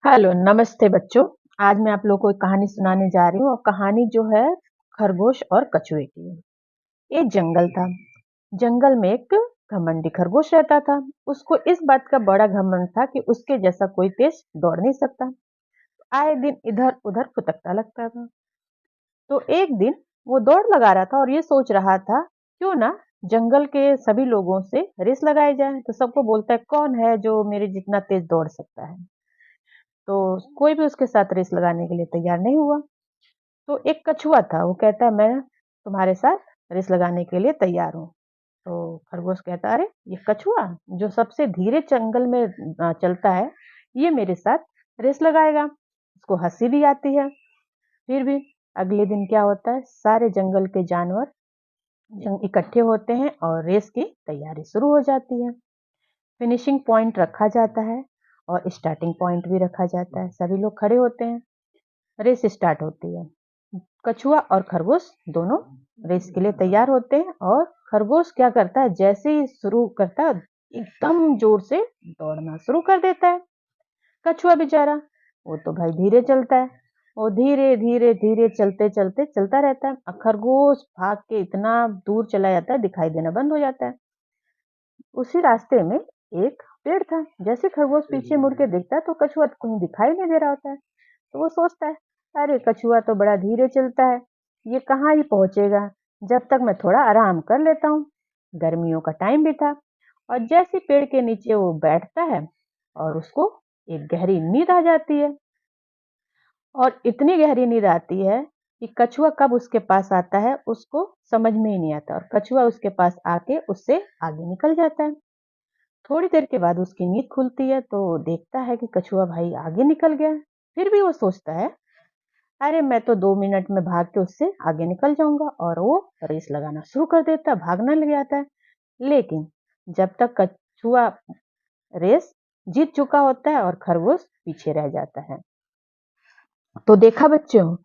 Hello, नमस्ते बच्चों। आज मैं आप लोगों को एक कहानी सुनाने जा रही हूँ और कहानी जो है खरगोश और कछुए की है। एक जंगल था। जंगल में एक घमंडी खरगोश रहता था। उसको इस बात का बड़ा घमंड था कि उसके जैसा कोई तेज दौड़ नहीं सकता। आए दिन इधर-उधर फुदकता लगता था। तो एक दिन वो दौड़ लगा रहा था और ये सोच रहा था, क्यों ना जंगल के सभी लोगों से रेस लगाई जाए। तो सबको बोलता है, कौन है जो मेरे जितना तेज दौड़ सकता है। तो कोई भी उसके साथ रेस लगाने के लिए तैयार नहीं हुआ। तो एक कछुआ था, वो कहता है मैं तुम्हारे साथ रेस लगाने के लिए तैयार हूँ। तो खरगोश कहता अरे ये कछुआ जो सबसे धीरे जंगल में चलता है, ये मेरे साथ रेस लगाएगा। उसको हंसी भी आती है। फिर भी अगले दिन क्या होता है, सारे जंगल के जानवर इकट्ठे होते हैं और रेस की तैयारी शुरू हो जाती है। फिनिशिंग पॉइंट रखा जाता है और स्टार्टिंग पॉइंट भी रखा जाता है। सभी लोग खड़े होते हैं। रेस स्टार्ट होती है। कछुआ और खरगोश दोनों रेस के लिए तैयार होते हैं और खरगोश क्या करता है, जैसे ही शुरू करता है एकदम जोर से दौड़ना शुरू कर देता है। कछुआ बेचारा, वो तो भाई धीरे चलता है। वो धीरे धीरे धीरे चलते चलते चलता रहता है और खरगोश भाग के इतना दूर चला जाता है, दिखाई देना बंद हो जाता है। उसी रास्ते में एक पेड़ था। जैसे खरगोश पीछे मुड़ के देखता है तो कछुआ कहीं दिखाई नहीं दे रहा होता है। तो वो सोचता है, अरे कछुआ तो बड़ा धीरे चलता है, ये कहाँ ही पहुंचेगा। जब तक मैं थोड़ा आराम कर लेता हूँ। गर्मियों का टाइम भी था और जैसे पेड़ के नीचे वो बैठता है और उसको एक गहरी नींद आ जाती है। और इतनी गहरी नींद आती है कि कछुआ कब उसके पास आता है उसको समझ में ही नहीं आता और कछुआ उसके पास आके उससे आगे निकल जाता है। थोड़ी देर के बाद उसकी नींद खुलती है तो देखता है कि कछुआ भाई आगे निकल गया। फिर भी वो सोचता है, अरे मैं तो 2 मिनट में भाग के उससे आगे निकल जाऊंगा, और वो रेस लगाना शुरू कर देता है, भागने लग जाता है। लेकिन जब तक कछुआ रेस जीत चुका होता है और खरगोश पीछे रह जाता है। तो देखा बच्चों,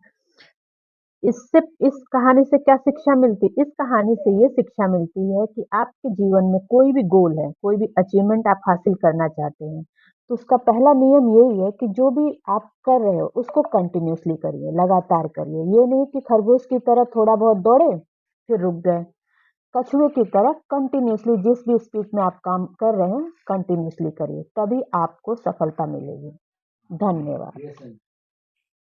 इससे इस कहानी से क्या शिक्षा मिलती है? इस कहानी से ये शिक्षा मिलती है कि आपके जीवन में कोई भी गोल है, कोई भी अचीवमेंट आप हासिल करना चाहते हैं, तो उसका पहला नियम यही है कि जो भी आप कर रहे हो उसको कंटिन्यूअसली करिए, लगातार करिए। ये नहीं कि खरगोश की तरह थोड़ा बहुत दौड़े फिर रुक गए। कछुए की तरह कंटिन्यूअसली जिस भी स्पीड में आप काम कर रहे हैं कंटिन्यूअसली करिए, तभी आपको सफलता मिलेगी। धन्यवाद।